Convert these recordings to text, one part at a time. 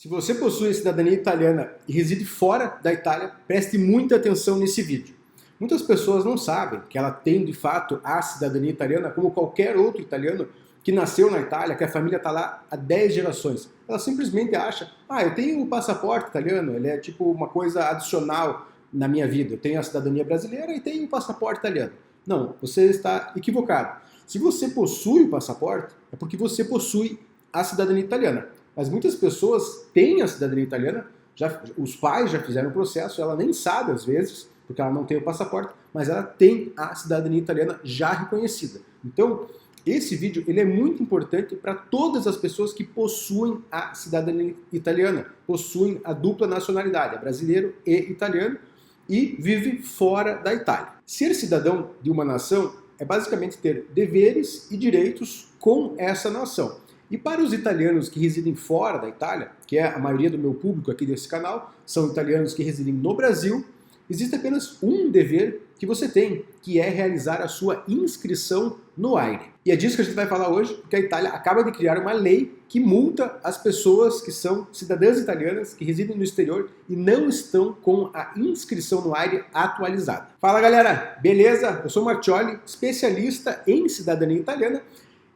Se você possui a cidadania italiana e reside fora da Itália, preste muita atenção nesse vídeo. Muitas pessoas não sabem que ela tem de fato a cidadania italiana como qualquer outro italiano que nasceu na Itália, que a família está lá há 10 gerações. Ela simplesmente acha, eu tenho o passaporte italiano, ele é tipo uma coisa adicional na minha vida. Eu tenho a cidadania brasileira e tenho o passaporte italiano. Não, você está equivocado. Se você possui o passaporte, é porque você possui a cidadania italiana. Mas muitas pessoas têm a cidadania italiana, os pais já fizeram o processo, ela nem sabe às vezes, porque ela não tem o passaporte, mas ela tem a cidadania italiana já reconhecida. Então, esse vídeo ele é muito importante para todas as pessoas que possuem a cidadania italiana, possuem a dupla nacionalidade, é brasileiro e italiano, e vive fora da Itália. Ser cidadão de uma nação é basicamente ter deveres e direitos com essa nação. E para os italianos que residem fora da Itália, que é a maioria do meu público aqui desse canal, são italianos que residem no Brasil, existe apenas um dever que você tem, que é realizar a sua inscrição no AIRE. E é disso que a gente vai falar hoje, porque a Itália acaba de criar uma lei que multa as pessoas que são cidadãs italianas, que residem no exterior e não estão com a inscrição no AIRE atualizada. Fala galera, beleza? Eu sou o Marchioli, especialista em cidadania italiana.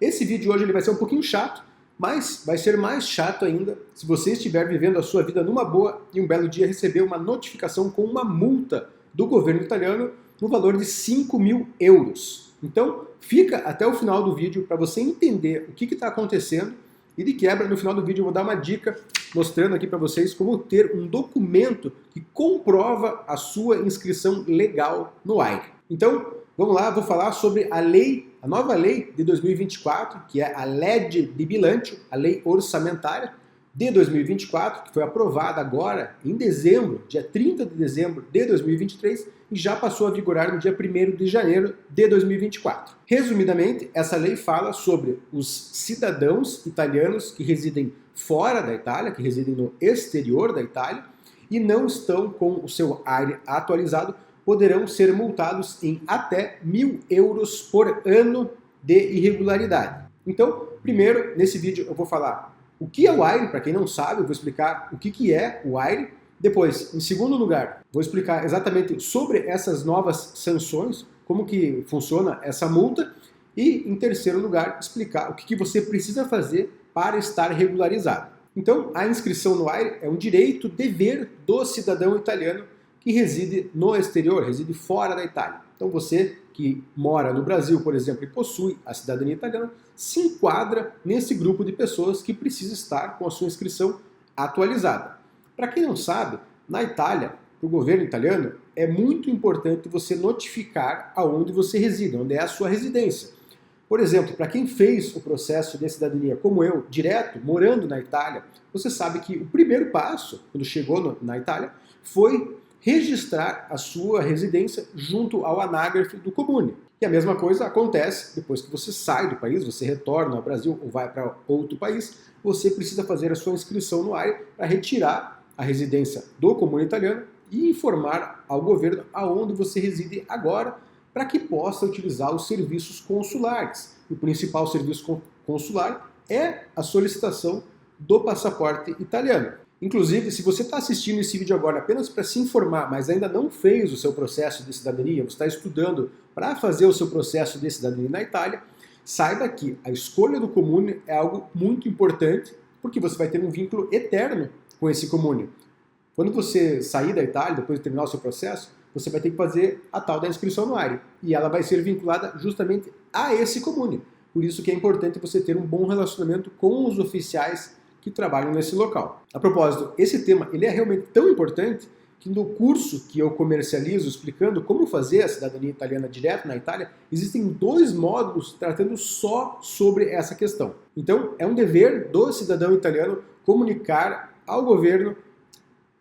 Esse vídeo hoje ele vai ser um pouquinho chato, mas vai ser mais chato ainda se você estiver vivendo a sua vida numa boa e um belo dia receber uma notificação com uma multa do governo italiano no valor de 5.000 euros. Então, fica até o final do vídeo para você entender o que está acontecendo e de quebra, no final do vídeo eu vou dar uma dica mostrando aqui para vocês como ter um documento que comprova a sua inscrição legal no AIRE. Então, vamos lá, vou falar sobre a nova lei de 2024, que é a Legge di Bilancio, a lei orçamentária de 2024, que foi aprovada agora em dezembro, dia 30 de dezembro de 2023, e já passou a vigorar no dia 1º de janeiro de 2024. Resumidamente, essa lei fala sobre os cidadãos italianos que residem fora da Itália, que residem no exterior da Itália, e não estão com o seu AIRE atualizado, poderão ser multados em até 1.000 euros por ano de irregularidade. Então, primeiro, nesse vídeo eu vou falar o que é o AIRE, para quem não sabe, eu vou explicar o que é o AIRE. Depois, em segundo lugar, vou explicar exatamente sobre essas novas sanções, como que funciona essa multa. E, em terceiro lugar, explicar o que você precisa fazer para estar regularizado. Então, a inscrição no AIRE é um direito, dever do cidadão italiano que reside no exterior, reside fora da Itália. Então você que mora no Brasil, por exemplo, e possui a cidadania italiana, se enquadra nesse grupo de pessoas que precisa estar com a sua inscrição atualizada. Para quem não sabe, na Itália, para o governo italiano, é muito importante você notificar aonde você reside, onde é a sua residência. Por exemplo, para quem fez o processo de cidadania, como eu, direto, morando na Itália, você sabe que o primeiro passo, quando chegou na Itália, foi registrar a sua residência junto ao anágrafe do Comune. E a mesma coisa acontece depois que você sai do país, você retorna ao Brasil ou vai para outro país, você precisa fazer a sua inscrição no AIRE para retirar a residência do Comune italiano e informar ao governo aonde você reside agora, para que possa utilizar os serviços consulares. O principal serviço consular é a solicitação do passaporte italiano. Inclusive, se você está assistindo esse vídeo agora apenas para se informar, mas ainda não fez o seu processo de cidadania, você está estudando para fazer o seu processo de cidadania na Itália, saiba que a escolha do Comune é algo muito importante, porque você vai ter um vínculo eterno com esse Comune. Quando você sair da Itália, depois de terminar o seu processo, você vai ter que fazer a tal da inscrição no AIRE, e ela vai ser vinculada justamente a esse Comune. Por isso que é importante você ter um bom relacionamento com os oficiais que trabalham nesse local. A propósito, esse tema ele é realmente tão importante que no curso que eu comercializo explicando como fazer a cidadania italiana direto na Itália, existem 2 módulos tratando só sobre essa questão. Então, é um dever do cidadão italiano comunicar ao governo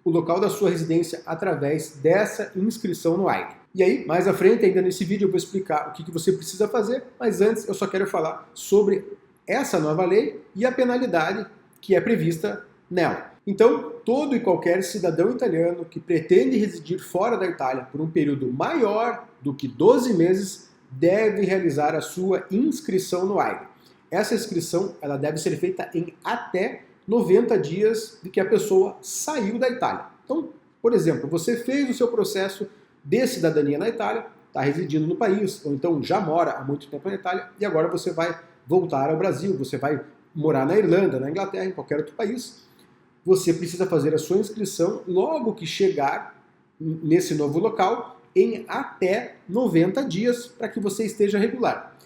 o local da sua residência através dessa inscrição no AIRE. E aí, mais à frente, ainda nesse vídeo, eu vou explicar o que você precisa fazer, mas antes eu só quero falar sobre essa nova lei e a penalidade que é prevista nela. Então, todo e qualquer cidadão italiano que pretende residir fora da Itália por um período maior do que 12 meses deve realizar a sua inscrição no AIRE. Essa inscrição ela deve ser feita em até 90 dias de que a pessoa saiu da Itália. Então, por exemplo, você fez o seu processo de cidadania na Itália, está residindo no país, ou então já mora há muito tempo na Itália, e agora você vai voltar ao Brasil, você vai morar na Irlanda, na Inglaterra, em qualquer outro país. Você precisa fazer a sua inscrição logo que chegar nesse novo local, em até 90 dias, para que você esteja regular.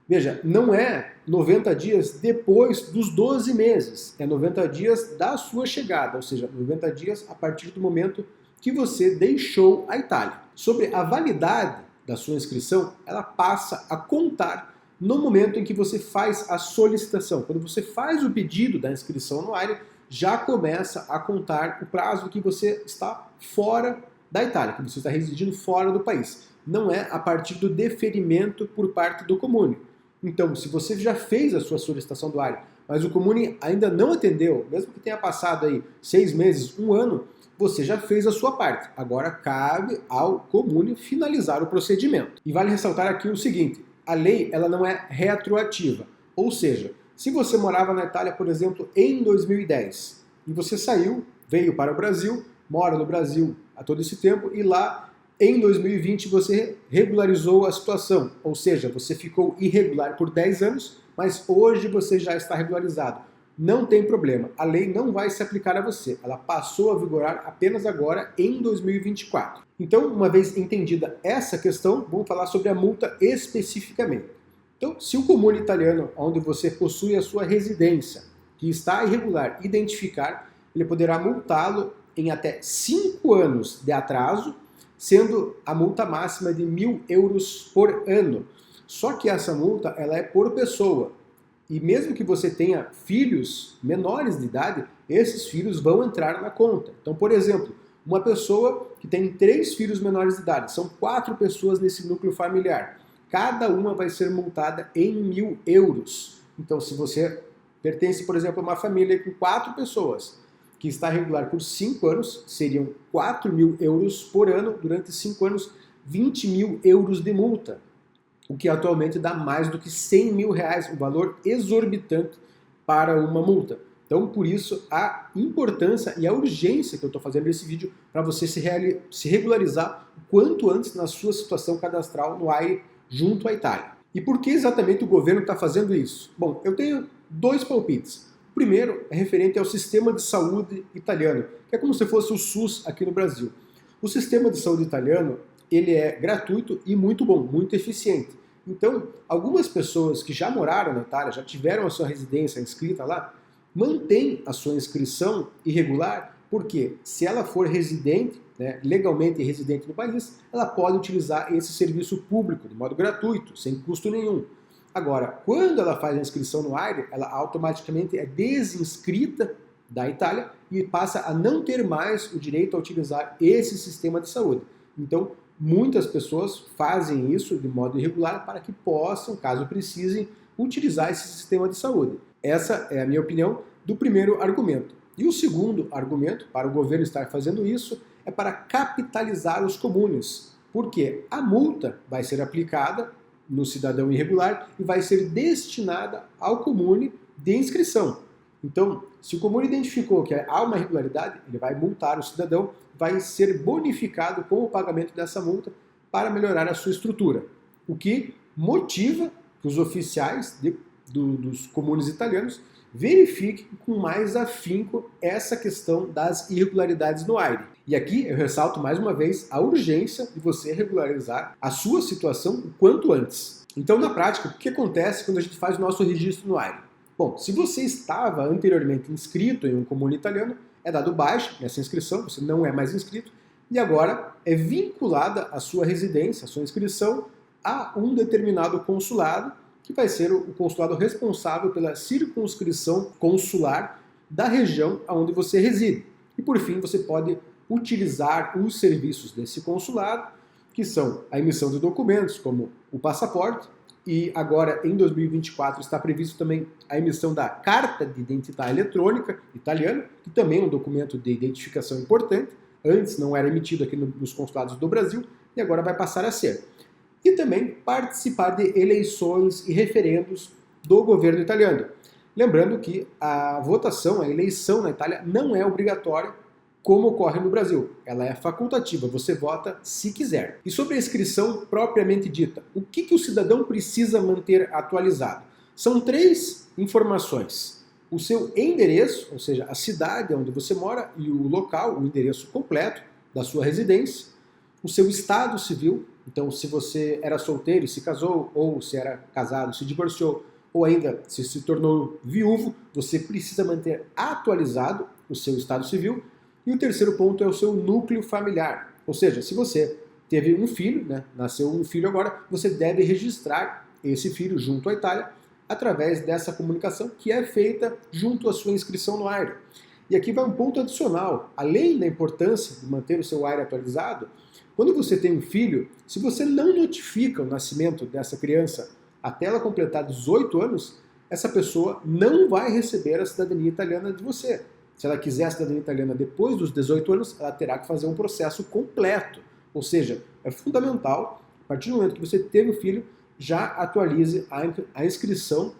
Veja, não é 90 dias depois dos 12 meses, é 90 dias da sua chegada, ou seja, 90 dias a partir do momento que você deixou a Itália. Sobre a validade da sua inscrição, ela passa a contar no momento em que você faz a solicitação. Quando você faz o pedido da inscrição no AIRE, já começa a contar o prazo que você está fora da Itália, que você está residindo fora do país. Não é a partir do deferimento por parte do Comune. Então, se você já fez a sua solicitação do AIRE, mas o Comune ainda não atendeu, mesmo que tenha passado aí 6 meses, 1 ano, você já fez a sua parte. Agora cabe ao Comune finalizar o procedimento. E vale ressaltar aqui o seguinte, a lei ela não é retroativa, ou seja, se você morava na Itália, por exemplo, em 2010, e você saiu, veio para o Brasil, mora no Brasil há todo esse tempo, e lá em 2020 você regularizou a situação, ou seja, você ficou irregular por 10 anos, mas hoje você já está regularizado. Não tem problema, a lei não vai se aplicar a você, ela passou a vigorar apenas agora em 2024. Então, uma vez entendida essa questão, vamos falar sobre a multa especificamente. Então, se o Comune italiano, onde você possui a sua residência, que está irregular, identificar, ele poderá multá-lo em até 5 anos de atraso, sendo a multa máxima de 1.000 euros por ano. Só que essa multa ela é por pessoa. E mesmo que você tenha filhos menores de idade, esses filhos vão entrar na conta. Então, por exemplo, uma pessoa que tem 3 filhos menores de idade, são 4 pessoas nesse núcleo familiar. Cada uma vai ser multada em 1.000 euros. Então, se você pertence, por exemplo, a uma família com 4 pessoas, que está regular por 5 anos, seriam 4.000 euros por ano, durante 5 anos, 20.000 euros de multa, o que atualmente dá mais do que 100 mil reais, um valor exorbitante para uma multa. Então, por isso, a importância e a urgência que eu estou fazendo esse vídeo para você se regularizar o quanto antes na sua situação cadastral no AIRE junto à Itália. E por que exatamente o governo está fazendo isso? Bom, eu tenho 2 palpites. O primeiro é referente ao sistema de saúde italiano, que é como se fosse o SUS aqui no Brasil. O sistema de saúde italiano, ele é gratuito e muito bom, muito eficiente. Então, algumas pessoas que já moraram na Itália, já tiveram a sua residência inscrita lá, mantêm a sua inscrição irregular, porque se ela for residente, né, legalmente residente no país, ela pode utilizar esse serviço público de modo gratuito, sem custo nenhum. Agora, quando ela faz a inscrição no AIRE, ela automaticamente é desinscrita da Itália e passa a não ter mais o direito a utilizar esse sistema de saúde. Então, muitas pessoas fazem isso de modo irregular para que possam, caso precisem, utilizar esse sistema de saúde. Essa é a minha opinião do primeiro argumento. E o segundo argumento para o governo estar fazendo isso é para capitalizar os comunes, porque a multa vai ser aplicada no cidadão irregular e vai ser destinada ao comune de inscrição. Então, se o comune identificou que há uma irregularidade, ele vai multar o cidadão, vai ser bonificado com o pagamento dessa multa para melhorar a sua estrutura, o que motiva que os oficiais dos comunes italianos verifiquem com mais afinco essa questão das irregularidades no AIRE. E aqui eu ressalto mais uma vez a urgência de você regularizar a sua situação o quanto antes. Então, na prática, o que acontece quando a gente faz o nosso registro no AIRE? Bom, se você estava anteriormente inscrito em um comune italiano, é dado baixa nessa inscrição, você não é mais inscrito, e agora é vinculada a sua residência, a sua inscrição, a um determinado consulado, que vai ser o consulado responsável pela circunscrição consular da região onde você reside. E por fim, você pode utilizar os serviços desse consulado, que são a emissão de documentos, como o passaporte, e agora em 2024 está previsto também a emissão da Carta de Identidade Eletrônica italiana, que também é um documento de identificação importante. Antes não era emitido aqui nos consulados do Brasil e agora vai passar a ser. E também participar de eleições e referendos do governo italiano. Lembrando que a votação, a eleição na Itália não é obrigatória como ocorre no Brasil. Ela é facultativa, você vota se quiser. E sobre a inscrição propriamente dita, o que o cidadão precisa manter atualizado? São 3 informações. O seu endereço, ou seja, a cidade onde você mora e o local, o endereço completo da sua residência, o seu estado civil, então se você era solteiro e se casou, ou se era casado e se divorciou, ou ainda se tornou viúvo, você precisa manter atualizado o seu estado civil. E o terceiro ponto é o seu núcleo familiar, ou seja, se você teve um filho, né, nasceu um filho agora, você deve registrar esse filho junto à Itália através dessa comunicação que é feita junto à sua inscrição no AIRE. E aqui vai um ponto adicional, além da importância de manter o seu AIRE atualizado, quando você tem um filho, se você não notifica o nascimento dessa criança até ela completar 18 anos, essa pessoa não vai receber a cidadania italiana de você. Se ela quiser a cidadania italiana depois dos 18 anos, ela terá que fazer um processo completo. Ou seja, é fundamental, a partir do momento que você teve o filho, já atualize a inscrição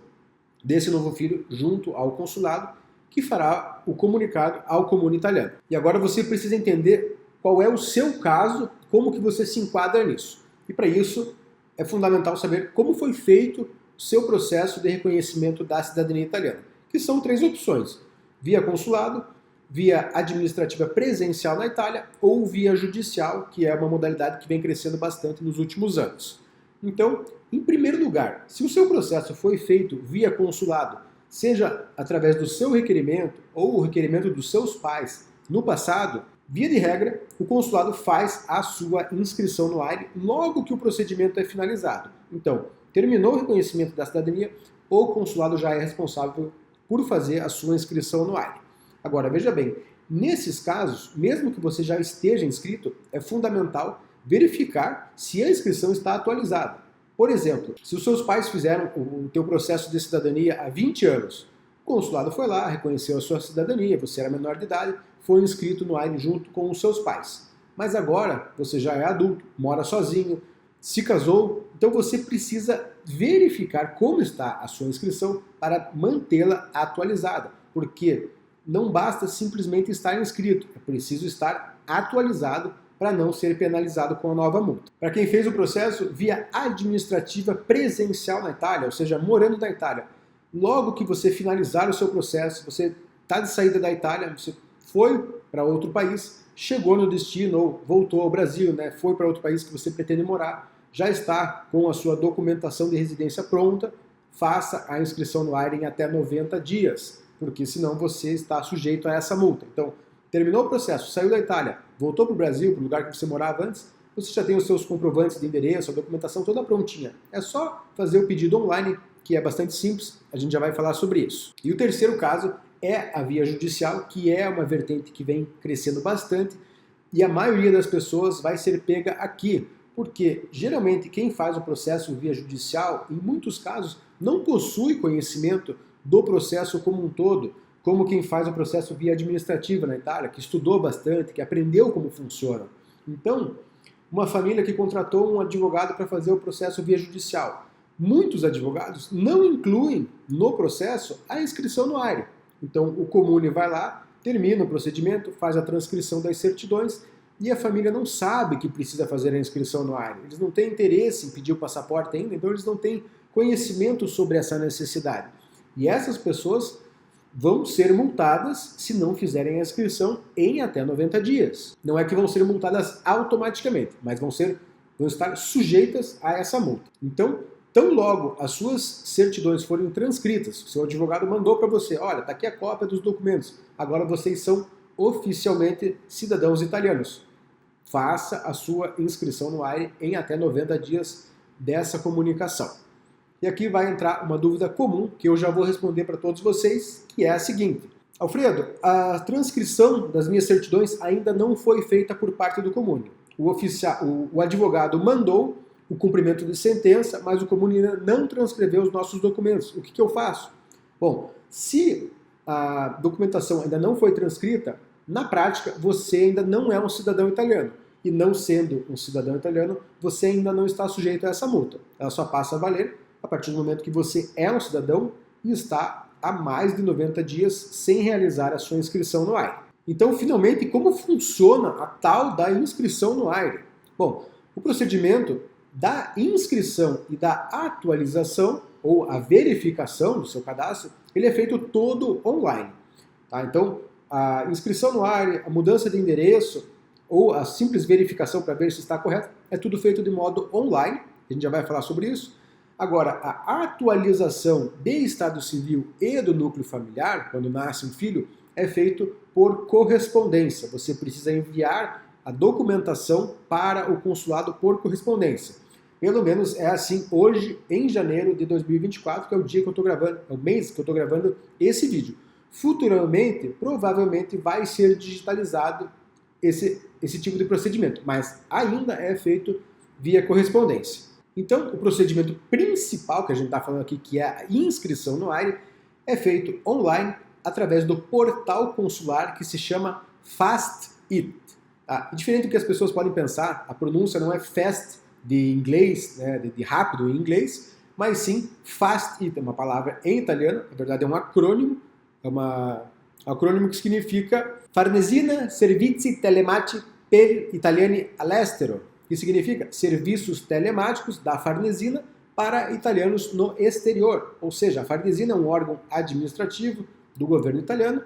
desse novo filho junto ao consulado, que fará o comunicado ao comune italiano. E agora você precisa entender qual é o seu caso, como que você se enquadra nisso. E para isso é fundamental saber como foi feito o seu processo de reconhecimento da cidadania italiana, que são 3 opções: via consulado, via administrativa presencial na Itália ou via judicial, que é uma modalidade que vem crescendo bastante nos últimos anos. Então, em primeiro lugar, se o seu processo foi feito via consulado, seja através do seu requerimento ou o requerimento dos seus pais no passado, via de regra, o consulado faz a sua inscrição no AIRE logo que o procedimento é finalizado. Então, terminou o reconhecimento da cidadania, o consulado já é responsável por fazer a sua inscrição no AIRE. Agora, veja bem, nesses casos, mesmo que você já esteja inscrito, é fundamental verificar se a inscrição está atualizada. Por exemplo, se os seus pais fizeram o teu processo de cidadania há 20 anos, o consulado foi lá, reconheceu a sua cidadania, você era menor de idade, foi inscrito no AIRE junto com os seus pais. Mas agora você já é adulto, mora sozinho, se casou, então você precisa verificar como está a sua inscrição para mantê-la atualizada, porque não basta simplesmente estar inscrito, é preciso estar atualizado para não ser penalizado com a nova multa. Para quem fez o processo via administrativa presencial na Itália, ou seja, morando na Itália, logo que você finalizar o seu processo, você está de saída da Itália, você foi para outro país, chegou no destino ou voltou ao Brasil, né, foi para outro país que você pretende morar, já está com a sua documentação de residência pronta, faça a inscrição no AIRE em até 90 dias, porque senão você está sujeito a essa multa. Então, terminou o processo, saiu da Itália, voltou para o Brasil, para o lugar que você morava antes, você já tem os seus comprovantes de endereço, a documentação toda prontinha. É só fazer o pedido online, que é bastante simples, a gente já vai falar sobre isso. E o terceiro caso é a via judicial, que é uma vertente que vem crescendo bastante, e a maioria das pessoas vai ser pega aqui, porque geralmente quem faz o processo via judicial, em muitos casos, não possui conhecimento do processo como um todo, como quem faz o processo via administrativa na Itália, que estudou bastante, que aprendeu como funciona. Então, uma família que contratou um advogado para fazer o processo via judicial. Muitos advogados não incluem no processo a inscrição no AIRE. Então, o comune vai lá, termina o procedimento, faz a transcrição das certidões e a família não sabe que precisa fazer a inscrição no AIRE. Eles não têm interesse em pedir o passaporte ainda, então eles não têm conhecimento sobre essa necessidade. E essas pessoas vão ser multadas se não fizerem a inscrição em até 90 dias. Não é que vão ser multadas automaticamente, mas vão estar sujeitas a essa multa. Então, tão logo as suas certidões forem transcritas, o seu advogado mandou para você, olha, está aqui a cópia dos documentos, agora vocês são oficialmente cidadãos italianos. Faça a sua inscrição no AIRE em até 90 dias dessa comunicação. E aqui vai entrar uma dúvida comum, que eu já vou responder para todos vocês, que é a seguinte. Alfredo, a transcrição das minhas certidões ainda não foi feita por parte do comune. O advogado mandou o cumprimento de sentença, mas o comune ainda não transcreveu os nossos documentos. O que eu faço? Bom, se a documentação ainda não foi transcrita, na prática você ainda não é um cidadão italiano. E não sendo um cidadão italiano, você ainda não está sujeito a essa multa. Ela só passa a valer a partir do momento que você é um cidadão e está há mais de 90 dias sem realizar a sua inscrição no AIRE. Então, finalmente, como funciona a tal da inscrição no AIRE? Bom, o procedimento da inscrição e da atualização, ou a verificação do seu cadastro, ele é feito todo online. Tá? Então, a inscrição no AIRE, a mudança de endereço, ou a simples verificação para ver se está correto, é tudo feito de modo online. A gente já vai falar sobre isso. Agora, a atualização de estado civil e do núcleo familiar, quando nasce um filho, é feito por correspondência. Você precisa enviar a documentação para o consulado por correspondência. Pelo menos é assim hoje, em janeiro de 2024, que é o dia que eu estou gravando, é o mês que eu estou gravando esse vídeo. Futuramente, provavelmente vai ser digitalizado esse tipo de procedimento, mas ainda é feito via correspondência. Então, o procedimento principal que a gente está falando aqui, que é a inscrição no AIRE, é feito online através do portal consular que se chama FastIT. Tá? Diferente do que as pessoas podem pensar, a pronúncia não é fast de inglês, né, de rápido em inglês, mas sim FastIT, é uma palavra em italiano, na verdade é um acrônimo, acrônimo que significa Farnesina Servizi Telematici per Italiani all'estero, que significa serviços telemáticos da Farnesina para italianos no exterior. Ou seja, a Farnesina é um órgão administrativo do governo italiano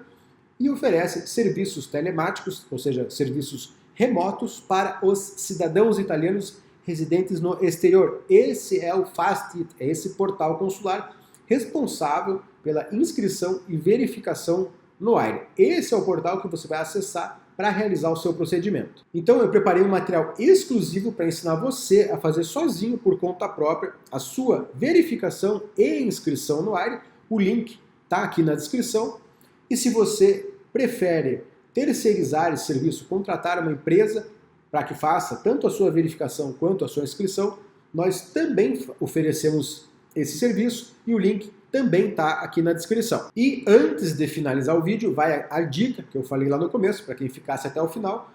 e oferece serviços telemáticos, ou seja, serviços remotos para os cidadãos italianos residentes no exterior. Esse é o FastIT, é esse portal consular responsável pela inscrição e verificação no AIRE. Esse é o portal que você vai acessar para realizar o seu procedimento. Então eu preparei um material exclusivo para ensinar você a fazer sozinho, por conta própria, a sua verificação e inscrição no AIRE. O link está aqui na descrição. E se você prefere terceirizar esse serviço, contratar uma empresa para que faça tanto a sua verificação quanto a sua inscrição, nós também oferecemos esse serviço e o link também está aqui na descrição. E antes de finalizar o vídeo, vai a dica que eu falei lá no começo, para quem ficasse até o final.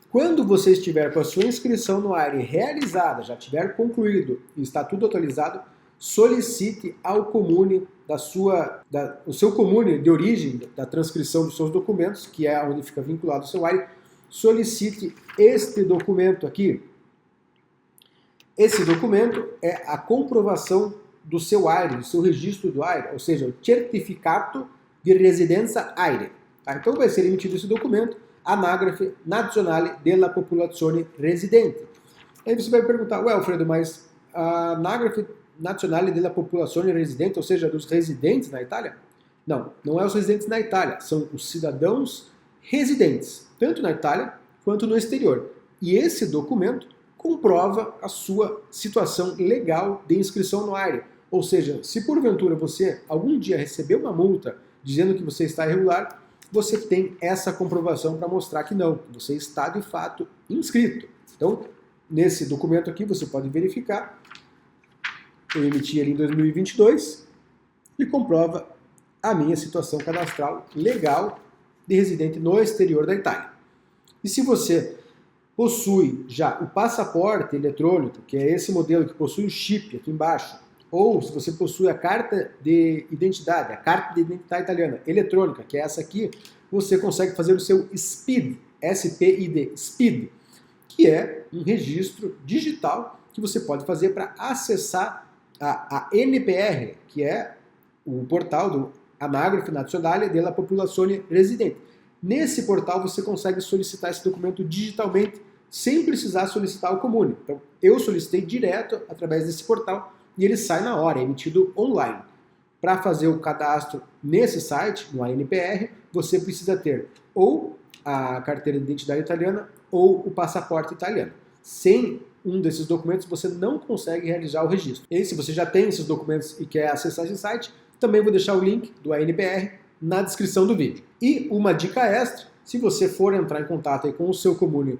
Quando você estiver com a sua inscrição no AIRE realizada, já tiver concluído e está tudo atualizado, solicite ao comune o seu comune de origem da transcrição dos seus documentos, que é onde fica vinculado o seu AIRE, solicite este documento aqui. Esse documento é a comprovação do seu AIRE, do seu registro do AIRE, ou seja, o Certificato de Residenza AIRE. Tá? Então vai ser emitido esse documento, Anagrafe Nazionale della Popolazione Residente. Aí você vai perguntar, ué, Alfredo, mas a Anagrafe Nazionale della Popolazione Residente, ou seja, dos residentes na Itália? Não, não é os residentes na Itália, são os cidadãos residentes, tanto na Itália quanto no exterior. E esse documento comprova a sua situação legal de inscrição no AIRE. Ou seja, se porventura você algum dia recebeu uma multa dizendo que você está irregular, você tem essa comprovação para mostrar que não, que você está de fato inscrito. Então, nesse documento aqui você pode verificar, eu emiti ele em 2022 e comprova a minha situação cadastral legal de residente no exterior da Itália. E se você possui já o passaporte eletrônico, que é esse modelo que possui o chip aqui embaixo, ou se você possui a carta de identidade, a carta de identidade italiana eletrônica, que é essa aqui, você consegue fazer o seu SPID, S-P-I-D, SPID, que é um registro digital que você pode fazer para acessar a NPR, que é o portal do Anagrafe Nazionale della Popolazione Residente. Nesse portal você consegue solicitar esse documento digitalmente, sem precisar solicitar ao comune. Então, eu solicitei direto através desse portal e ele sai na hora, é emitido online. Para fazer o cadastro nesse site, no ANPR, você precisa ter ou a carteira de identidade italiana ou o passaporte italiano. Sem um desses documentos, você não consegue realizar o registro. E se você já tem esses documentos e quer acessar esse site, também vou deixar o link do ANPR na descrição do vídeo. E uma dica extra, se você for entrar em contato aí com o seu comune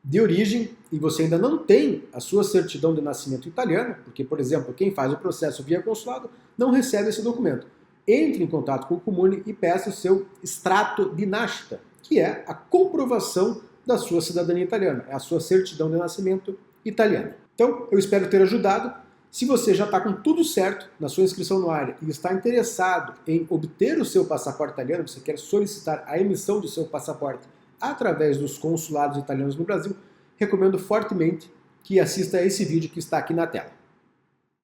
de origem e você ainda não tem a sua certidão de nascimento italiana, porque, por exemplo, quem faz o processo via consulado não recebe esse documento, entre em contato com o comune e peça o seu extrato di nascita, que é a comprovação da sua cidadania italiana, é a sua certidão de nascimento italiana. Então, eu espero ter ajudado. Se você já está com tudo certo na sua inscrição no ARIA e está interessado em obter o seu passaporte italiano, você quer solicitar a emissão do seu passaporte através dos consulados italianos no Brasil, recomendo fortemente que assista a esse vídeo que está aqui na tela.